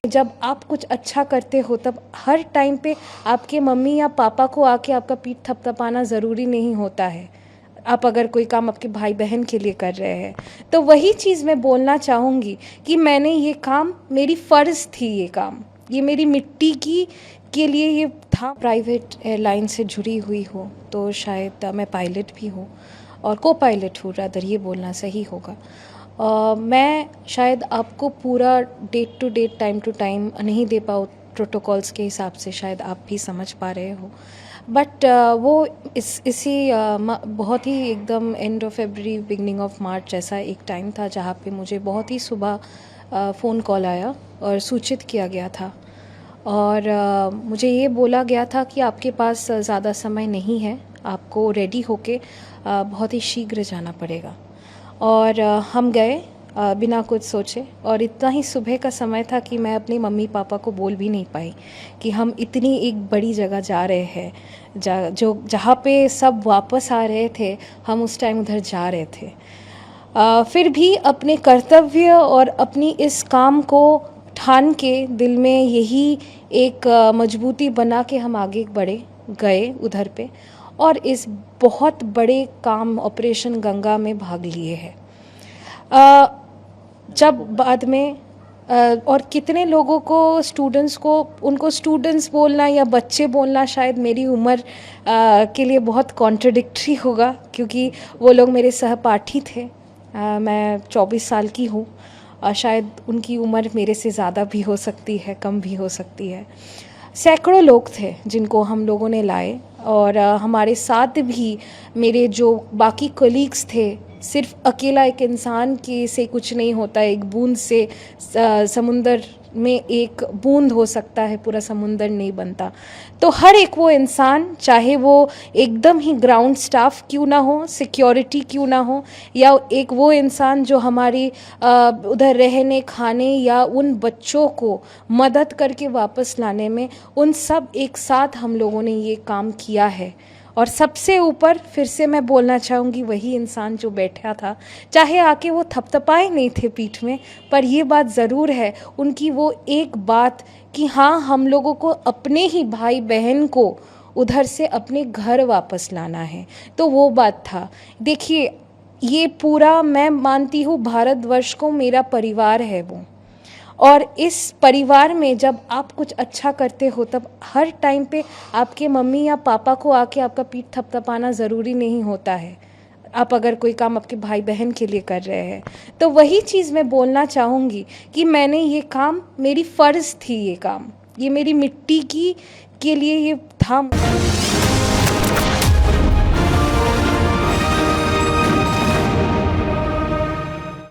जब आप कुछ अच्छा करते हो तब हर टाइम पे आपके मम्मी या पापा को आके आपका पीठ थपथपाना ज़रूरी नहीं होता है। आप अगर कोई काम आपके भाई बहन के लिए कर रहे हैं तो वही चीज़ मैं बोलना चाहूँगी कि मैंने ये काम, मेरी फ़र्ज़ थी ये काम, ये मेरी मिट्टी की के लिए ये था। प्राइवेट एयरलाइन से जुड़ी हुई हो तो शायद मैं पायलट भी हूँ और को पायलट हूँ, रादर ये बोलना सही होगा। मैं शायद आपको पूरा date to date, time to time नहीं दे पाऊँ प्रोटोकॉल्स के हिसाब से, शायद आप भी समझ पा रहे हो। बट वो इसी बहुत ही एकदम end of February beginning of March ऐसा एक टाइम था जहाँ पे मुझे बहुत ही सुबह फ़ोन कॉल आया और सूचित किया गया था और मुझे ये बोला गया था कि आपके पास ज़्यादा समय नहीं है, आपको रेडी होके बहुत ही शीघ्र जाना पड़ेगा। और हम गए बिना कुछ सोचे, और इतना ही सुबह का समय था कि मैं अपनी मम्मी पापा को बोल भी नहीं पाई कि हम इतनी एक बड़ी जगह जा रहे हैं, जहाँ पे सब वापस आ रहे थे, हम उस टाइम उधर जा रहे थे। फिर भी अपने कर्तव्य और अपनी इस काम को ठान के दिल में यही एक मजबूती बना के हम आगे गए उधर पे, और इस बहुत बड़े काम ऑपरेशन गंगा में भाग लिए हैं। जब बाद में और कितने लोगों को, स्टूडेंट्स को, उनको स्टूडेंट्स बोलना या बच्चे बोलना शायद मेरी उम्र के लिए बहुत कॉन्ट्रडिक्टरी होगा, क्योंकि वो लोग मेरे सहपाठी थे। मैं 24 साल की हूँ, शायद उनकी उम्र मेरे से ज़्यादा भी हो सकती है, कम भी हो सकती है। सैकड़ों लोग थे जिनको हम लोगों ने लाए, और हमारे साथ भी मेरे जो बाकी कलीग्स थे। सिर्फ अकेला एक इंसान के से कुछ नहीं होता, एक बूंद से समुंदर में एक बूंद हो सकता है, पूरा समुंदर नहीं बनता। तो हर एक वो इंसान, चाहे वो एकदम ही ग्राउंड स्टाफ क्यों ना हो, सिक्योरिटी क्यों ना हो, या एक वो इंसान जो हमारी उधर रहने खाने या उन बच्चों को मदद करके वापस लाने में, उन सब एक साथ हम लोगों ने ये काम किया है। और सबसे ऊपर फिर से मैं बोलना चाहूँगी, वही इंसान जो बैठा था, चाहे आके वो थपथपाए नहीं थे पीठ में, पर ये बात ज़रूर है उनकी वो एक बात कि हाँ, हम लोगों को अपने ही भाई बहन को उधर से अपने घर वापस लाना है। तो वो बात था। देखिए, ये पूरा मैं मानती हूँ भारतवर्ष को मेरा परिवार है वो, और इस परिवार में जब आप कुछ अच्छा करते हो तब हर टाइम पे आपके मम्मी या पापा को आके आपका पीठ थपथपाना ज़रूरी नहीं होता है। आप अगर कोई काम आपके भाई बहन के लिए कर रहे हैं तो वही चीज़ मैं बोलना चाहूँगी कि मैंने ये काम, मेरी फ़र्ज़ थी ये काम, ये मेरी मिट्टी की के लिए ये था।